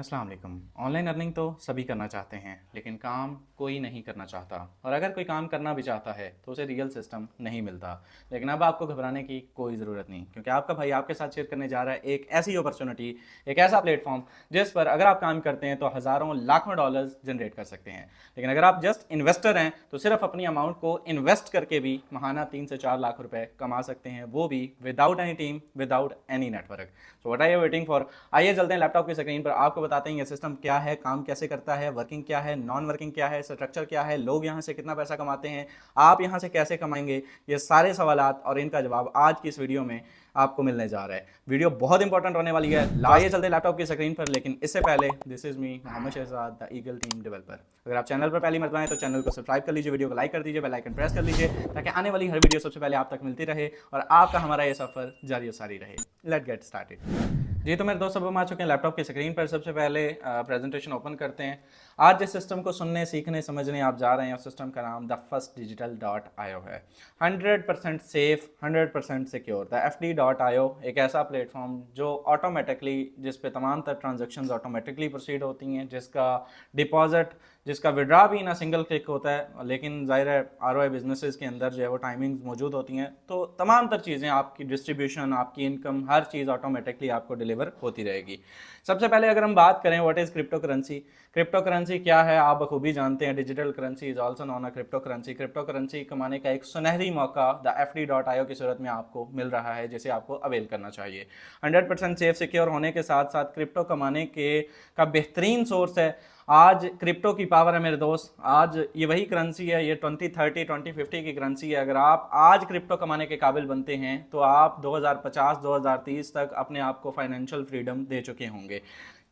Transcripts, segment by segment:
अस्सलाम वालेकुम। Online earning तो सभी करना चाहते हैं, लेकिन काम कोई नहीं करना चाहता। और अगर कोई काम करना भी चाहता है तो उसे रियल सिस्टम नहीं मिलता। लेकिन अब आपको घबराने की कोई ज़रूरत नहीं, क्योंकि आपका भाई आपके साथ शेयर करने जा रहा है एक ऐसी अपॉर्चुनिटी, एक ऐसा प्लेटफॉर्म जिस पर अगर आप काम करते हैं तो हज़ारों लाखों डॉलर्स जनरेट कर सकते हैं। लेकिन अगर आप जस्ट इन्वेस्टर हैं तो सिर्फ अपनी अमाउंट को इन्वेस्ट करके भी महाना 3 से 4 लाख रुपए कमा सकते हैं, वो भी without any team, without any network. So what are you waiting for? आइए चलते हैं लैपटॉप की स्क्रीन पर, आपको बताते हैं ये सिस्टम क्या है, काम कैसे करता है, वर्किंग क्या है, नॉन वर्किंग क्या है, स्ट्रक्चर क्या है, लोग यहाँ से कितना पैसा कमाते हैं, आप यहाँ से कैसे कमाएंगे। ये सारे सवालात और इनका जवाब आज की इस वीडियो में आपको मिलने जा रहा है। वीडियो बहुत इंपॉर्टेंट होने वाली है। आइए चलते हैं लैपटॉप की स्क्रीन पर, लेकिन इससे पहले this is me Mohammad Shahzad, the eagle team developer. अगर आप चैनल पर पहली मरतबा हैं तो चैनल को सब्सक्राइब कर लीजिए, वीडियो को लाइक कर दीजिए, बेल आइकन प्रेस कर लीजिए, ताकि आने वाली हर वीडियो सबसे पहले आप तक मिलती रहे और आपका हमारा ये सफर जारी और सारी रहे। Let's get started. जी तो मेरे दोस्त सब हम आ चुके हैं लैपटॉप की स्क्रीन पर। सबसे पहले प्रेजेंटेशन ओपन करते हैं। आज जिस सिस्टम को सुनने, सीखने, समझने आप जा रहे हैं, उस सिस्टम का नाम the first digital dot IO है। 100% safe, 100% secure. The FD dot IO एक ऐसा प्लेटफॉर्म जो ऑटोमेटिकली, जिस पे तमाम तर ट्रांजेक्शन ऑटोमेटिकली प्रोसीड होती हैं, जिसका डिपॉजिट, जिसका विड्रा भी ना सिंगल क्लिक होता है। लेकिन जाहिर है ROI बिजनेसेस के अंदर जो है वो टाइमिंग्स मौजूद होती हैं, तो तमाम तर चीज़ें, आपकी डिस्ट्रीब्यूशन, आपकी इनकम, हर चीज़ ऑटोमेटिकली आपको डिलीवर होती रहेगी। सबसे पहले अगर हम बात करें what is crypto currency. Crypto currency क्या है आप बखूबी जानते हैं। Digital currency is also non a crypto currency. Crypto currency कमाने का एक सुनहरी मौका द FD डॉट आईओ की सूरत में आपको मिल रहा है, जिसे आपको अवेल करना चाहिए। 100% सेफ, सिक्योर होने के साथ साथ क्रिप्टो कमाने के का बेहतरीन सोर्स है। आज क्रिप्टो की पावर है मेरे दोस्त। आज ये वही करेंसी है, ये 2030 2050 की करेंसी है। अगर आप आज क्रिप्टो कमाने के काबिल बनते हैं तो आप 2050 2030 तक अपने आप को फाइनेंशियल फ्रीडम दे चुके होंगे।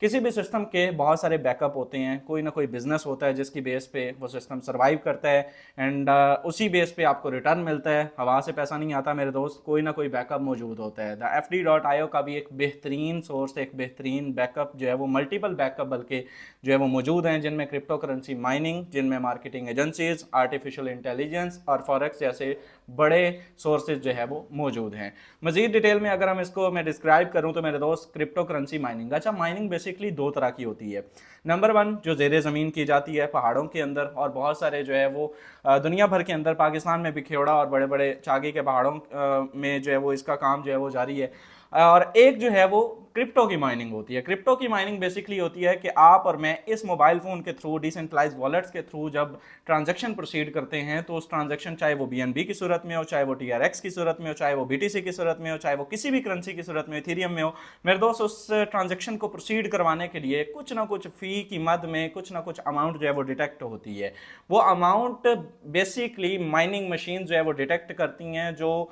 किसी भी सिस्टम के बहुत सारे बैकअप होते हैं, कोई ना कोई बिजनेस होता है जिसकी बेस पे वो सिस्टम सर्वाइव करता है, एंड उसी बेस पे आपको रिटर्न मिलता है। हवा से पैसा नहीं आता मेरे दोस्त, कोई ना कोई बैकअप मौजूद होता है। द FD डॉट आईओ का भी एक बेहतरीन सोर्स, एक बेहतरीन बैकअप जो है वो, मल्टीपल बैकअप बल्कि जो है वो मौजूद हैं, जिनमें क्रिप्टो करेंसी माइनिंग, जिनमें मार्केटिंग एजेंसीज, आर्टिफिशियल इंटेलिजेंस और फॉरेक्स जैसे बड़े सोर्सेज जो है वो मौजूद हैं। मजीद डिटेल में अगर हम इसको मैं डिस्क्राइब करूं तो मेरे दोस्त, क्रिप्टो करेंसी माइनिंग, अच्छा माइनिंग बेसिकली दो तरह की होती है। नंबर 1 जो ज़ेरे ज़मीन की जाती है पहाड़ों के अंदर, और बहुत सारे जो है वो दुनिया भर के अंदर, पाकिस्तान में भी खेड़ा और बड़े बड़े चागी के पहाड़ों में जो है वो इसका काम जो है वो जारी है। और एक जो है वो क्रिप्टो की माइनिंग होती है। क्रिप्टो की माइनिंग बेसिकली होती है कि आप और मैं इस मोबाइल फ़ोन के थ्रू, डिसेंट्रलाइज वॉलेट्स के थ्रू जब ट्रांजैक्शन प्रोसीड करते हैं, तो उस ट्रांजैक्शन चाहे वो BNB की सूरत में हो, चाहे वो TRX की सूरत में हो, चाहे वो BTC की सूरत में हो, चाहे वो किसी भी करेंसी की सूरत में, इथेरियम में हो, मेरे दोस्त, उस ट्रांजैक्शन को प्रोसीड करवाने के लिए कुछ ना कुछ फ़ी की मद में कुछ ना कुछ अमाउंट जो है वो डिटेक्ट होती है। वो अमाउंट बेसिकली माइनिंग मशीन जो है वो डिटेक्ट करती हैं, जो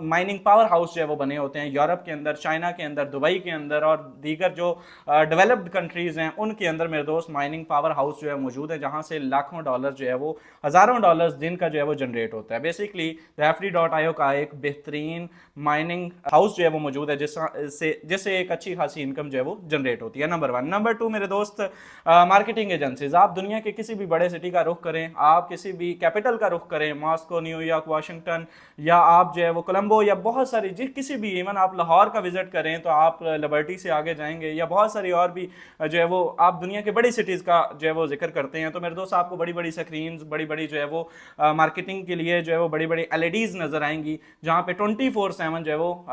माइनिंग पावर हाउस जो है वो बने होते हैं यूरोप के अंदर, चाइना के अंदर, दुबई के अंदर और दीगर जो डेवलप्ड कंट्रीज़ हैं उनके अंदर मेरे दोस्त माइनिंग पावर हाउस जो है मौजूद है, जहां से लाखों डॉलर जो है वो, हज़ारों डॉलर्स दिन का जो है वो जनरेट होता है। Basically the FD dot IO का एक बेहतरीन माइनिंग हाउस जो है वो मौजूद है, जिससे एक अच्छी खासी इनकम जो है वो जनरेट होती है। नंबर 1। नंबर 2 मेरे दोस्त, मार्केटिंग एजेंसीज। आप दुनिया के किसी भी बड़े सिटी का रुख करें, आप किसी भी कैपिटल का रुख करें, मॉस्को, न्यूयॉर्क, वाशिंगटन, या आप जो है वो कोलंबो, या बहुत सारी किसी भी, इवन आप लाहौर का विजिट करें तो आप लिबर्टी से आगे जाएंगे, या बहुत सारी और भी जो है वो, आप दुनिया के बड़ी सिटीज़ का जो है वो जिक्र करते हैं, तो मेरे दोस्त आपको बड़ी बड़ी स्क्रीन्स, बड़ी बड़ी जो है वो मार्केटिंग के लिए जो है वो बड़ी बड़ी LEDs नज़र आएंगी, जहाँ पे 24/7 जो है वो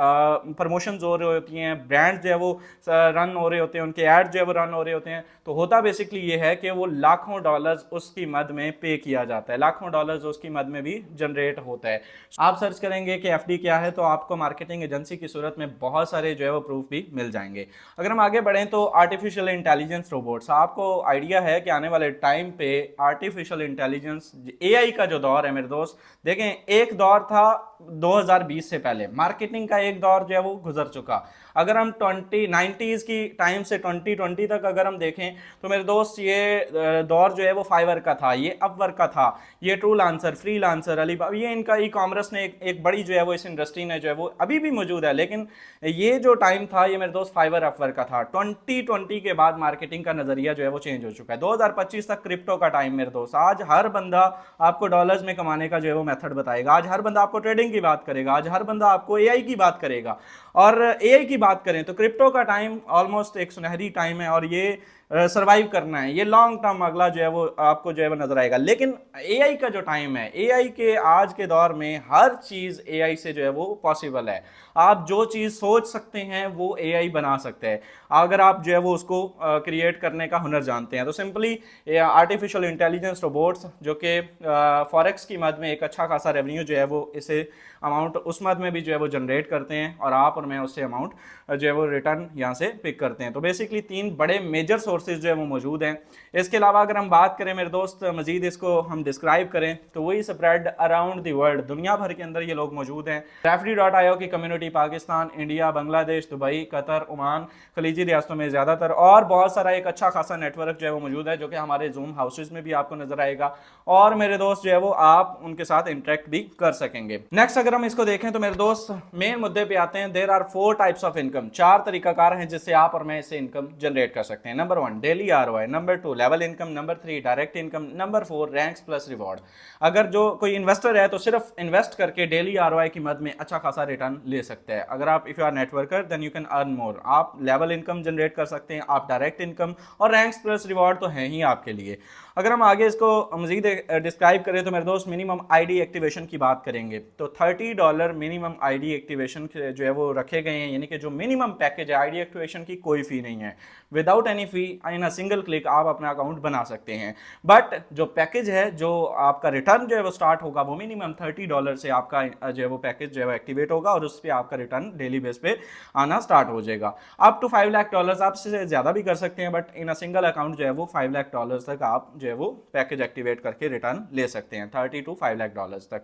प्रमोशंस हो रही होती हैं, ब्रांड जो है वो रन हो रहे होते हैं, उनके ऐड जो है वो रन हो रहे होते हैं। तो होता बेसिकली ये है कि वो लाखों डॉलर्स उसकी मद में पे किया जाता है, लाखों डॉलर्स उसकी मद में भी जनरेट होता है। आप सर्च करेंगे कि FD क्या है तो आपको मार्केटिंग एजेंसी की सूरत में बहुत सारे जो है वो प्रूफ भी मिल जाएंगे। अगर हम आगे बढ़ें तो आर्टिफिशियल इंटेलिजेंस रोबोट्स। आपको आइडिया है कि आने वाले टाइम पे आर्टिफिशियल इंटेलिजेंस, AI का जो दौर है मेरे दोस्त, देखें एक दौर था 2020 से पहले, मार्केटिंग का एक दौर जो है वो गुजर चुका। अगर हम 2090s की टाइम से 2020 तक अगर हम देखें तो मेरे दोस्त, ये दौर जो है वो फाइवर का था, ये अपवर्क का था, ये true lancer, free lancer, Alibaba, ये इनका ई-कॉमर्स ने एक बड़ी जो है वो इस इंडस्ट्री ने जो है वो अभी भी मौजूद है। लेकिन ये जो टाइम था ये मेरे दोस्त फाइवर अपवर्क का था। 2020 के बाद मार्केटिंग का नजरिया जो है वो चेंज हो चुका है। 2025 तक क्रिप्टो का टाइम मेरे दोस्त। आज हर बंदा आपको डॉलर्स में कमाने का जो है वो मेथड बताएगा, आज हर बंदा आपको ट्रेडिंग की बात करेगा, आज हर बंदा आपको AI की बात करेगा। और AI की बात करें तो क्रिप्टो का टाइम ऑलमोस्ट एक सुनहरी टाइम है और ये सर्वाइव करना है, ये लॉन्ग टर्म अगला जो है वो आपको जो है वो नजर आएगा। लेकिन एआई का जो टाइम है, एआई के आज के दौर में हर चीज एआई से जो है वो पॉसिबल है। आप जो चीज सोच सकते हैं वो एआई बना सकते हैं, अगर आप जो है वो उसको क्रिएट करने का हुनर जानते हैं। तो सिंपली आर्टिफिशियल इंटेलिजेंस रोबोट्स जो कि फॉरेक्स की मद में एक अच्छा खासा रेवेन्यू जो है वो इसे अमाउंट उस मद में भी जो है वो जनरेट करते हैं और आप और मैं उससे अमाउंट जो है वो रिटर्न यहाँ से पिक करते हैं। तो बेसिकली 3 बड़े मेजर सोर्सेज जो है वो मौजूद हैं। इसके अलावा अगर हम बात करें मेरे दोस्त, मजीद इसको हम डिस्क्राइब करें तो वही स्प्रेड अराउंड द वर्ल्ड, दुनिया भर के अंदर ये लोग मौजूद हैं। Rafdi.io की community Pakistan, India, Bangladesh, Dubai, Qatar, Oman, खलीजी रियासतों में ज़्यादातर, और बहुत सारा एक अच्छा खासा नेटवर्क जो है वो मौजूद है जो कि हमारे जूम हाउसेज में भी आपको नजर आएगा और मेरे दोस्त जो है वो आप उनके साथ इंटरेक्ट भी कर सकेंगे। नेक्स्ट अगर हम इसको देखें तो मेरे दोस्त मेन मुद्दे पे आते हैं। There are 4 types of income, 4 तरीकाकार हैं जिससे आप और मैं इससे इनकम जनरेट कर सकते हैं। Number 1 daily ROI, number 2 level income, number 3 direct income, number 4 ranks plus reward. अगर जो कोई इन्वेस्टर है तो सिर्फ इन्वेस्ट करके डेली आरओआई की मद में अच्छा खासा रिटर्न ले सकते हैं। अगर आप if you are networker then you can earn more, आप लेवल इनकम जनरेट कर सकते हैं, आप डायरेक्ट इनकम और रैंक्स प्लस रिवॉर्ड तो है ही आपके लिए। अगर हम आगे इसको मजीद डिस्क्राइब करें तो मेरे दोस्त मिनिमम आईडी एक्टिवेशन की बात करेंगे तो $30 मिनिमम आईडी एक्टिवेशन जो है वो रखे गए हैं, यानी कि जो मिनिमम पैकेज है आईडी एक्टिवेशन की कोई फी नहीं है, without any fee in a single click आप अपना अकाउंट बना सकते हैं। बट जो पैकेज है, जो आपका रिटर्न जो है वो स्टार्ट होगा वो मिनिमम $30 से आपका जो है वो पैकेज जो है वो एक्टिवेट होगा और उस पर आपका रिटर्न डेली बेस पे आना स्टार्ट हो जाएगा। अप टू $5 लाख आप इससे ज्यादा भी कर सकते हैं, but in a single account जो है वो $5 लाख तक आप जो है वो पैकेज एक्टिवेट करके रिटर्न ले सकते हैं, $30 to $5 लाख तक।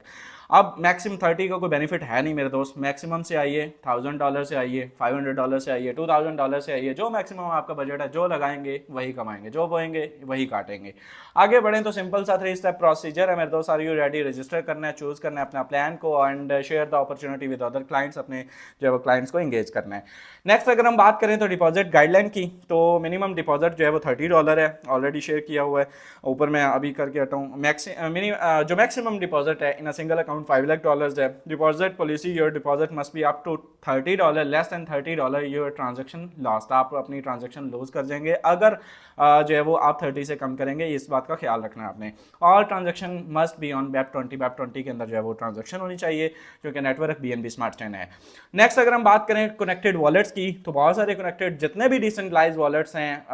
अब मैक्सिमम 30 का कोई बेनिफिट है नहीं मेरे दोस्त, मैक्सिमम से आइए, $1000 से आइए, $500 से आइए, $2000 से आइए, जो मैक्सिमम आपका बजट है, जो लगाएंगे वही कमाएंगे, जो बोएंगे वही काटेंगे। आगे बढ़ें तो सिंपल सा 3 स्टेप प्रोसीजर है मेरे दोस्त। Are you ready? रजिस्टर करना है, चूज करना है अपना प्लान को and share the opportunity with other clients, अपने जो है वो क्लाइंट्स को एंगेज करना है। नेक्स्ट अगर हम बात करें तो डिपॉजिट गाइडलाइन की, तो मिनिमम डिपॉजिट जो है वो $30 है, ऑलरेडी शेयर किया हुआ है ऊपर मैं अभी करके हटा हूँ। जो मैक्सिमम डिपॉजिट है in a single account $5 lakh है। Deposit policy, your deposit must be up to $30, less than $30 your transaction lost, आप अपनी ट्रांजेक्शन लूज कर जाएंगे अगर जो है वो आप 30 से कम करेंगे, इस बात का ख्याल रखना है आपने। और transaction must be on BEP20 के अंदर जो है वो ट्रांजेक्शन होनी चाहिए क्योंकि नेटवर्क BNB स्मार्ट चेन है। नेक्स्ट अगर हम बात करें कनेक्टेड वॉलेट्स की तो बहुत सारे कनेक्टेड जितने भी डिसेंट्रलाइज्ड वॉलेट्स हैं,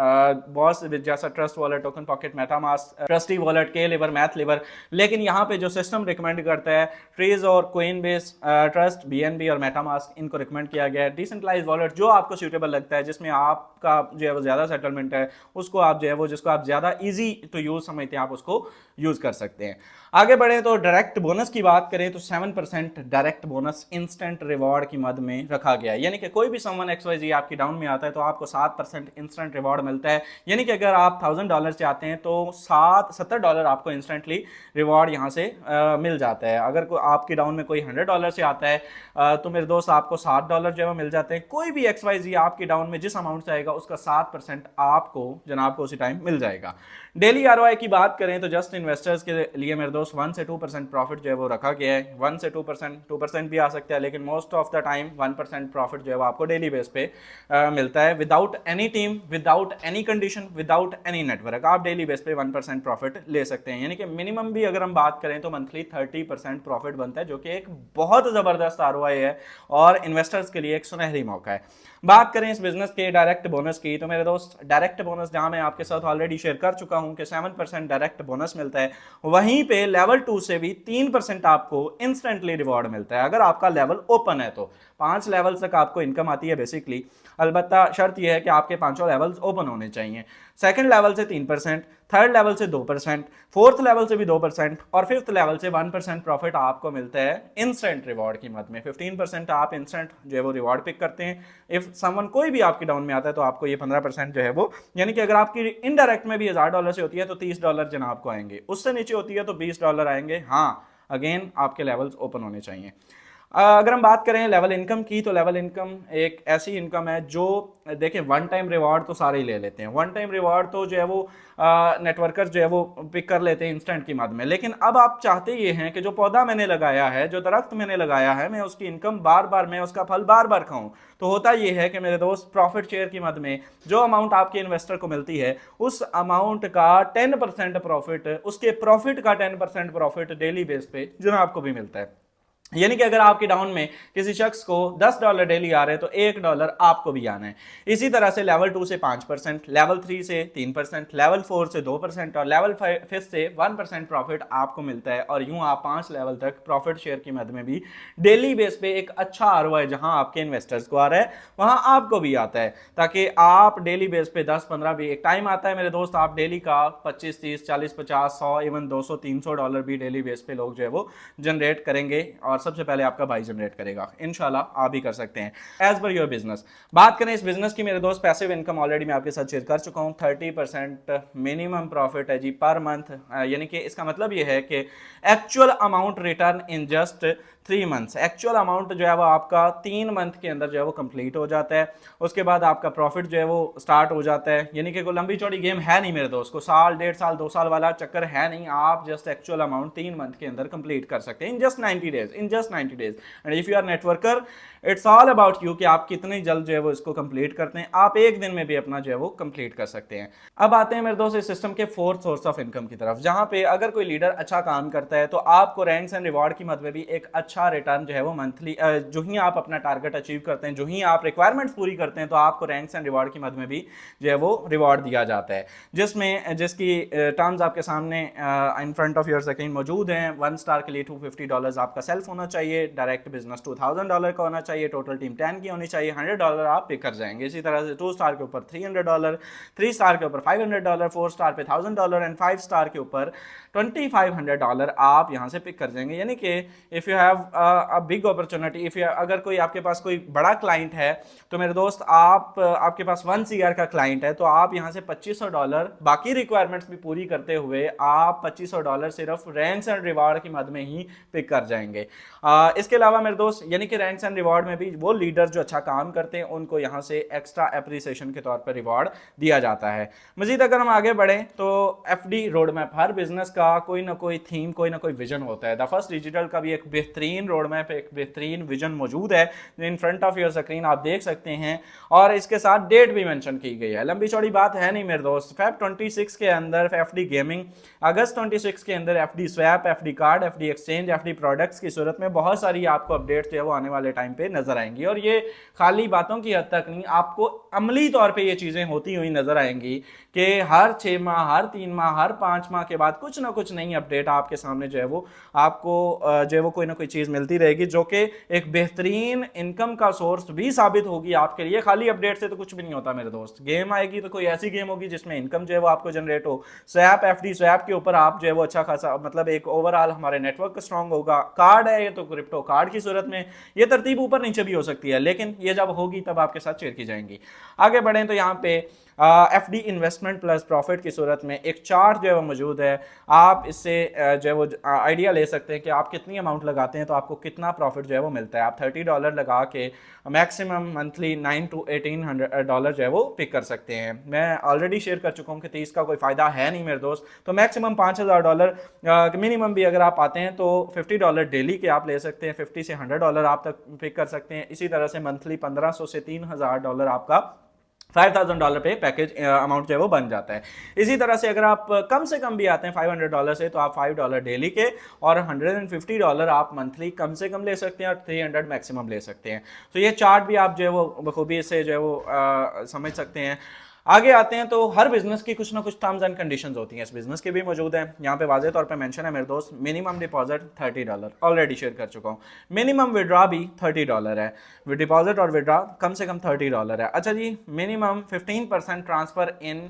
बहुत जैसा trust wallet, token pocket, MetaMask, trustee wallet, के लिवर, मैथ लिवर, लेकिन यहाँ पे जो सिस्टम रिकमेंड करता है ट्रीज और कोइनबेस, ट्रस्ट, BNB और मेटामास्क, इनको रिकमेंड किया गया है। डिसेंट्रलाइज्ड वॉलेट जो आपको सूटेबल लगता है, जिसमें आपका जो है वो ज्यादा सेटलमेंट है, उसको आप जो है वो जिसको आप ज्यादा इजी टू यूज समझते हैं आप उसको यूज कर सकते हैं। आगे बढ़े तो डायरेक्ट बोनस की बात करें तो 7% डायरेक्ट बोनस इंस्टेंट रिवॉर्ड की मद में रखा गया है, यानी कि कोई भी समवन XYZ आपकी डाउन में आता है तो आपको 7% इंस्टेंट रिवॉर्ड मिलता है, यानी कि अगर आप $1000 से आते हैं तो $70 आपको इंस्टेंटली रिवॉर्ड यहाँ से मिल जाता है। अगर आपकी डाउन में कोई $100 से आता है तो मेरे दोस्त आपको $7 जो है मिल जाते हैं। कोई भी XYZ आपकी डाउन में जिस अमाउंट से आएगा उसका 7% आपको जनाब को उसी टाइम मिल जाएगा। डेली आरओआई की बात करें तो जस्ट इन्वेस्टर्स के लिए मेरे दोस्त 1 से 2% प्रॉफिट जो है वो रखा गया है। 1 से 2% भी आ सकता है, लेकिन most of the time 1% profit जो है वो आपको डेली बेस पे मिलता है, without any team, without any condition, without any network. आप डेली बेस पे 1% प्रॉफिट ले सकते हैं, यानी कि मिनिमम भी अगर हम बात करें तो मंथली 30% प्रॉफिट बनता है, जो कि एक बहुत जबरदस्त आरओआई है और इन्वेस्टर्स के लिए एक सुनहरी मौका है। बात करें इस बिजनेस के डायरेक्ट बोनस की तो मेरे दोस्त डायरेक्ट बोनस जहां मैं आपके साथ ऑलरेडी शेयर कर चुका हूं कि 7% डायरेक्ट बोनस मिलता है, वहीं पे लेवल 2 से भी 3% आपको इंस्टेंटली रिवॉर्ड मिलता है अगर आपका लेवल ओपन है। तो 5 लेवल तक आपको इनकम आती है बेसिकली, अलबत्ता शर्त यह है कि आपके 5 लेवल्स ओपन होने चाहिए। सेकंड लेवल से 3%, थर्ड लेवल से 2%, फोर्थ लेवल से भी 2% और फिफ्थ लेवल से 1% प्रॉफिट आपको मिलता है इंस्टेंट रिवॉर्ड की मद में। 15% आप इंस्टेंट जो है वो रिवॉर्ड पिक करते हैं। इफ समवन कोई भी आपकी डाउन में आता है तो आपको ये 15% जो है वो, यानी कि अगर आपकी इनडायरेक्ट में भी $1000 से होती है तो $30 जनाब को आएंगे, उससे नीचे होती है तो $20 आएंगे। हाँ, अगेन आपके लेवल्स ओपन होने चाहिए। अगर हम बात करें लेवल इनकम की, तो लेवल इनकम एक ऐसी इनकम है जो देखें, वन टाइम रिवॉर्ड तो सारे ही ले लेते हैं, वन टाइम रिवॉर्ड तो जो है वो नेटवर्कर जो है वो पिक कर लेते हैं इंस्टेंट की मद में। लेकिन अब आप चाहते ये हैं कि जो पौधा मैंने लगाया है, जो दरख्त मैंने लगाया है, मैं उसकी इनकम बार बार, मैं उसका फल बार बार खाऊं। तो होता ये है कि मेरे दोस्त, प्रॉफिट शेयर की मद में जो अमाउंट आपके इन्वेस्टर को मिलती है, उस अमाउंट का 10% प्रॉफिट, उसके प्रॉफिट का 10% प्रॉफिट डेली बेस पे जनाब को भी मिलता है। यानी कि अगर आपके डाउन में किसी शख्स को $10 डेली आ रहे हैं तो $1 आपको भी आना है। इसी तरह से लेवल 2 से 5%, लेवल 3 से 3%, लेवल 4 से 2% और लेवल 5 से 1% प्रॉफिट आपको मिलता है। और यूं आप 5 लेवल तक प्रॉफिट शेयर की मद में भी डेली बेस पे एक अच्छा ROI जहां आपके इन्वेस्टर्स को आ रहा है वहां आपको भी आता है, ताकि आप डेली बेस पे 10-15 भी, एक टाइम आता है मेरे दोस्त, आप डेली का 25, 30, 40, 50, 100, इवन $200-300 भी डेली बेस पे लोग जो है वो जनरेट करेंगे, और सबसे पहले आपका भाई जनरेट करेगा। इंशाल्लाह आप भी कर सकते हैं एज पर योर बिजनेस। बात करें इस बिजनेस की मेरे दोस्त, पैसिव इनकम ऑलरेडी मैं आपके साथ शेयर कर चुका हूं। 30% मिनिमम प्रॉफिट है जी पर मंथ, यानी कि इसका मतलब ये है कि actual amount return in just 3 months, actual amount जो है वो आपका 3 मंथ के अंदर जो है वो कंप्लीट हो जाता है। उसके बाद आपका प्रॉफिट जो है वो स्टार्ट हो जाता है। यानी कि कोई लंबी चौड़ी गेम है नहीं मेरे दोस्त, को साल, 1.5 साल, 2 साल वाला चक्कर है नहीं। आप जस्ट एक्चुअल अमाउंट 3 मंथ के अंदर कंप्लीट कर सकते हैं in just 90 days, in just 90 days. And if you are networker, it's all about you कि आप कितनी जल्द जो है वो इसको कंप्लीट करते हैं। आप एक दिन में भी अपना जो है वो कंप्लीट कर सकते हैं। अब आते हैं मेरे दोस्त इस सिस्टम के फोर्थ सोर्स ऑफ इनकम की तरफ, जहां पे अगर कोई लीडर अच्छा काम करता है तो आपको रैंक्स एंड रिवॉर्ड की मद में भी एक अच्छा रिटर्न जो है वो मंथली, जो ही आप अपना टारगेट अचीव करते हैं, जो ही आप रिक्वायरमेंट्स पूरी करते हैं, तो आपको रैंक्स एंड रिवॉर्ड की मद में भी जो है वो रिवॉर्ड दिया जाता है, जिसकी टर्म्स आपके सामने in front of your screen मौजूद हैं। 1 स्टार के लिए $250 आपका सेल्फ होना चाहिए, डायरेक्ट बिजनेस $2000 का होना चाहिए, टोटल टीम 10 की होनी चाहिए, $100 आप पे कर जाएंगे। इसी तरह से 2 स्टार के ऊपर $300, 3 स्टार के ऊपर $500, 4 स्टार पे $1000 एंड 5 स्टार के ऊपर $2500 आप यहां से पिक कर जाएंगे। यानी कि if you have a big opportunity, if you, अगर कोई आपके पास कोई बड़ा क्लाइंट है तो मेरे दोस्त, आपके पास 1 CR का क्लाइंट है, तो आप यहां से $2500, बाकी रिक्वायरमेंट्स भी पूरी करते हुए आप $2500 सिर्फ रैंक्स एंड रिवॉर्ड की मद में ही पिक कर जाएंगे। इसके अलावा मेरे दोस्त, यानी कि रैंक्स एंड रिवॉर्ड में भी वो लीडर जो अच्छा काम करते हैं उनको यहां से एक्स्ट्रा एप्रिसिएशन के तौर पर रिवॉर्ड दिया जाता है। मजीद अगर हम आगे बढ़े तो FD रोड मैप, हर बिजनेस का कोई ना कोई थीम, कोई ना कोई विजन होता है। द फर्स्ट डिजिटल का भी एक बेहतरीन रोड मैप, एक बेहतरीन विजन मौजूद है in front of your screen, आप देख सकते हैं, और इसके साथ डेट भी मेंशन की गई है। लंबी चौड़ी बात है नहीं मेरे दोस्त, Feb 26 के अंदर FD गेमिंग, अगस्त 26 के अंदर FD swap, FD card, FD exchange, FD products की सूरत में बहुत सारी आपको अपडेट्स जो है वो आने वाले टाइम पे नजर आएंगी। और ये खाली बातों की हद तक नहीं, आपको अमली तौर पे ये चीजें होती हुई नजर आएंगी कि हर 6 माह, हर 3 माह, हर 5 माह के बाद कुछ ना कुछ नई अपडेट आपके सामने जो है वो आपको जो है वो कोई ना कोई चीज मिलती रहेगी, जो कि एक बेहतरीन इनकम का सोर्स भी साबित होगी आपके लिए। खाली अपडेट से तो कुछ भी नहीं होता मेरे दोस्त। गेम आएगी तो कोई ऐसी गेम होगी जिसमें इनकम जो है वो आपको जनरेट हो। स्वैप, FD स्वैप के ऊपर आप जो है वो अच्छा खासा, मतलब एक ओवरऑल हमारे नेटवर्क स्ट्रांग होगा। कार्ड है तो क्रिप्टो कार्ड की सूरत में ये तरतीब ऊपर नीचे भी हो सकती है, लेकिन ये जब होगी तब आपके साथ शेयर की जाएंगी। आगे बढ़े तो यहाँ पे FD इन्वेस्टमेंट प्लस प्रॉफिट की सूरत में एक चार्ट जो है वो मौजूद है। आप इससे जो है वो आइडिया ले सकते हैं कि आप कितनी अमाउंट लगाते हैं तो आपको कितना प्रॉफिट जो है वो मिलता है। आप $30 लगा के मैक्सिमम मंथली $900 to $1800 जो है वो पिक कर सकते हैं। मैं ऑलरेडी शेयर कर चुका हूँ कि 30 का कोई फायदा है नहीं मेरे दोस्त, तो मैक्सिमम $5000, मिनिमम भी अगर आप आते हैं तो $50 डेली के आप ले सकते हैं, $50 से $100 आप तक पिक कर सकते हैं। इसी तरह से मंथली $1500 से $3000 आपका $5000 पे पैकेज अमाउंट जो है वो बन जाता है। इसी तरह से अगर आप कम से कम भी आते हैं $500 से, तो आप $5 डेली के और $150 आप मंथली कम से कम ले सकते हैं और 300 मैक्सिमम ले सकते हैं। तो ये चार्ट भी आप जो है वो बखूबी से जो है वो समझ सकते हैं। आगे आते हैं तो हर बिजनेस की कुछ ना कुछ टर्म्स एंड कंडीशंस होती हैं, इस बिजनेस की भी मौजूद है। यहाँ पे वाज़ेह तौर पे मेंशन है मेरे दोस्त, मिनिमम डिपॉजिट $30, ऑलरेडी शेयर कर चुका हूँ। मिनिमम विड्रॉ भी $30 है, डिपॉजिट और विड्रॉ कम से कम $30 है। अच्छा जी, मिनिमम 15% ट्रांसफर इन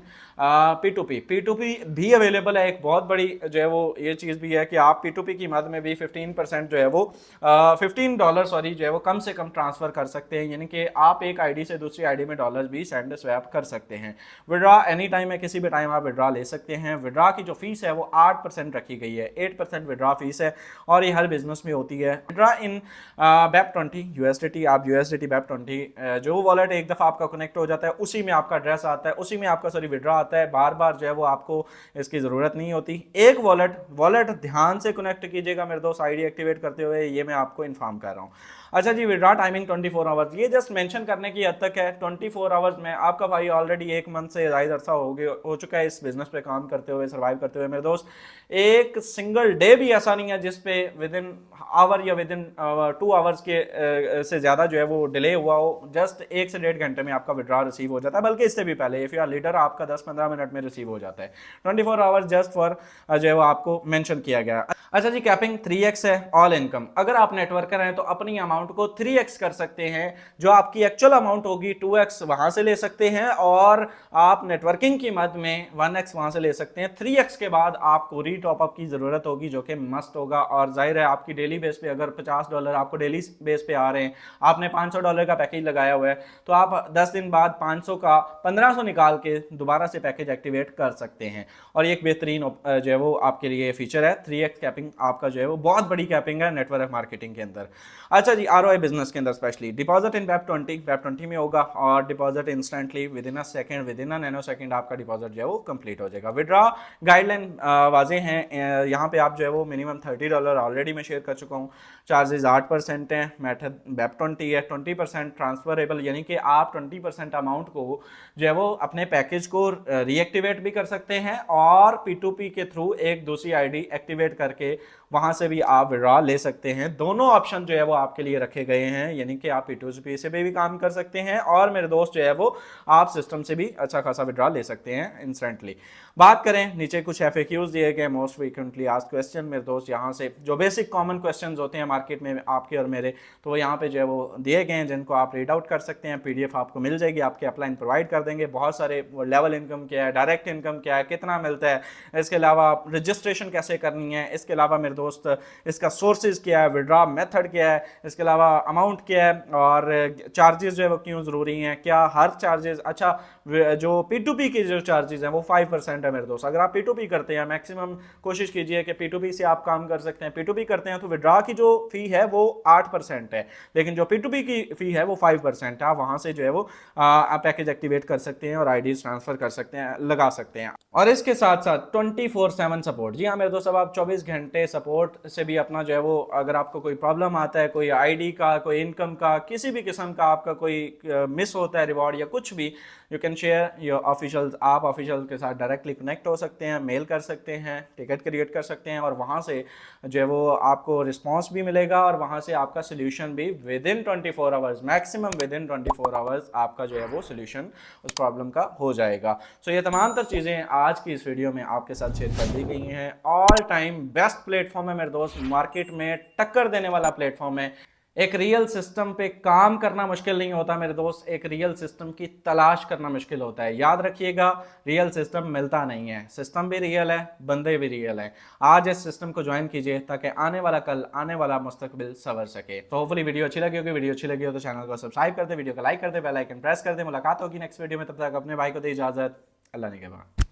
P2P भी अवेलेबल है। एक बहुत बड़ी जो है वो ये चीज़ भी है कि आप P2P की मद में भी 15% जो है वो $15 सॉरी जो है वो कम से कम ट्रांसफ़र कर सकते हैं। यानी कि आप एक ID से दूसरी ID में डॉलर भी सेंड स्वैप कर सकते हैं। हैं। विड्रा एनी टाइम है, किसी भी टाइम आप विड्रा ले सकते हैं। विड्रा की जो फीस है वो 8% रखी गई है, 8% विड्रा फीस है और ये हर बिजनेस में होती है। विड्रा इन BEP20 USDT, आप USDT BEP20 जो वॉलेट एक दफ़ा आपका कनेक्ट हो जाता है उसी में आपका एड्रेस आता है, उसी में आपका विड्रा आता है, बार बार जो है वो आपको इसकी ज़रूरत नहीं होती। एक वॉलेट ध्यान से कनेक्ट कीजिएगा मेरे दोस्त, आईडी एक्टिवेट करते हुए, ये मैं आपको इन्फॉर्म कर रहा हूँ। अच्छा जी, विड्रा टाइमिंग 24 आवर्स, ये जस्ट मेंशन करने की हद तक है। 24 आवर्स में आपका भाई ऑलरेडी 1 मंथ से ज़्यादा अरसा हो चुका है इस बिजनेस पे काम करते हुए, सर्वाइव करते हुए मेरे दोस्त। एक सिंगल डे भी ऐसा नहीं है जिस पे विद इन आवर या विद इन 2 आवर्स के से ज़्यादा जो है वो डिले हुआ हो। जस्ट 1 से 1.5 घंटे में आपका विड्रा रिसीव हो जाता है, बल्कि इससे भी पहले इफ़ यू आर लीडर आपका 10-15 मिनट में रिसीव हो जाता है। 24 आवर्स जस्ट फॉर जो है वो आपको मेंशन किया गया। अच्छा जी, कैपिंग 3x है ऑल इनकम। अगर आप नेटवर्कर हैं तो अपनी अमाउंट को 3x कर सकते हैं, जो आपकी एक्चुअल अमाउंट होगी 2x वहां से ले सकते हैं, और आप नेटवर्किंग की मद में 1x वहां से ले सकते हैं। 3x के बाद आपको रीटॉपअप की जरूरत होगी, जो कि मस्ट होगा। और जाहिर है आपकी डेली बेस पे अगर $50 आपको डेली बेस पे आ रहे हैं, आपने $500 का पैकेज लगाया हुआ है, तो आप 10 दिन बाद 500 का 1500 निकाल के दोबारा से पैकेज एक्टिवेट कर सकते हैं। और एक बेहतरीन जो है वो आपके लिए फीचर है 3x कैपिंग, आपका जो है वो बहुत बड़ी कैपिंग है नेटवर्क मार्केटिंग के अंदर। अच्छा जी, ROI बिजनेस के अंदर स्पेशली डिपॉजिट इन BEP20 में होगा, और deposit instantly with in a second, with in a nano second आपका डिपॉजिट जो है वो कंप्लीट हो जाएगा। विड्रॉ गाइडलाइन वाजे हैं, यहाँ पे आप जो है वो मिनिमम $30 ऑलरेडी मैं शेयर कर चुका हूँ। चार्जेस 8% हैं, मेथड BEP20 है, 20% ट्रांसफरेबल, यानी कि आप 20% अमाउंट को जो है वो अपने पैकेज को रीएक्टिवेट भी कर सकते हैं, और P2P के थ्रू एक दूसरी आईडी एक्टिवेट करके वहां से भी आप विड्रॉ ले सकते हैं। दोनों ऑप्शन जो है वो आपके लिए रखे गए हैं, यानी कि आप P2P से भी काम कर सकते हैं, और मेरे दोस्त जो है वो आप सिस्टम से भी अच्छा खासा विड्रॉ ले सकते हैं इंस्टेंटली। बात करें, नीचे कुछ FAQs दिए गए, मोस्ट फ्रीक्वेंटली आस्क्ड क्वेश्चन मेरे दोस्त, यहाँ से जो बेसिक कॉमन क्वेश्चंस होते हैं मार्केट में आपके और मेरे, तो वो यहाँ पे जो है वो दिए गए हैं, जिनको आप रीड आउट कर सकते हैं। PDF आपको मिल जाएगी, आपके अपलाइन प्रोवाइड कर देंगे। बहुत सारे लेवल इनकम क्या है, डायरेक्ट इनकम क्या है, कितना मिलता है, इसके अलावा रजिस्ट्रेशन कैसे करनी है, इसके अलावा मेरे दोस्त इसका सोर्सेज क्या है, विड्रॉ मेथड क्या है, इसके अलावा अमाउंट क्या है, और चार्जेस जो है वो क्यों ज़रूरी हैं, क्या हर चार्जेस, अच्छा जो P2P के जो चार्जेस हैं वो 5% है मेरे दोस्त। अगर आप P2P करते हैं, मैक्सिमम कोशिश कीजिए कि P2P से आप काम कर सकते हैं। P2P करते हैं तो विड्रॉ की जो फी है वो 8% है, लेकिन जो P2P की फी है वो 5% है। आप वहां से जो है वो आप पैकेज एक्टिवेट कर सकते हैं और आईडीज ट्रांसफर कर सकते हैं, लगा सकते हैं। और इसके साथ साथ 24/7 सपोर्ट। जी हाँ मेरे दोस्त, अब आप 24 घंटे सपोर्ट से भी अपना जो है वो, अगर आपको कोई प्रॉब्लम आता है, कोई आईडी का, कोई इनकम का, किसी भी किस्म का आपका कोई मिस होता है रिवॉर्ड या कुछ भी, you can share your officials. आप ऑफिशियल के साथ डायरेक्टली कनेक्ट हो सकते हैं, मेल कर सकते हैं, टिकट क्रिएट कर सकते हैं, और वहाँ से जो है वो आपको रिस्पॉन्स भी मिलेगा, और वहाँ से आपका सोल्यूशन भी with in 24 hours, maximum with in 24 hours आपका जो है वो सोल्यूशन उस प्रॉब्लम का हो जाएगा। सो ये तमाम तर चीज़ें आज की इस वीडियो में आपके साथ शेयर कर दी गई हैं। ऑल टाइम बेस्ट प्लेटफॉर्म है मेरे दोस्त, मार्केट में टक्कर देने वाला प्लेटफॉर्म है। एक रियल सिस्टम पे काम करना मुश्किल नहीं होता मेरे दोस्त, एक रियल सिस्टम की तलाश करना मुश्किल होता है। याद रखिएगा, रियल सिस्टम मिलता नहीं है, सिस्टम भी रियल है, बंदे भी रियल हैं। आज इस सिस्टम को ज्वाइन कीजिए ताकि आने वाला कल, आने वाला मुस्तकबिल संवर सके। तो होपफुली वीडियो अच्छी लगी होगी। वीडियो अच्छी लगी हो तो चैनल को सब्सक्राइब कर दे, वीडियो को लाइक कर दे, बेल आइकन प्रेस कर दे। मुलाकात होगी नेक्स्ट वीडियो में, तब तक अपने भाई को दे इजाजत। अल्लाह ने के बाद।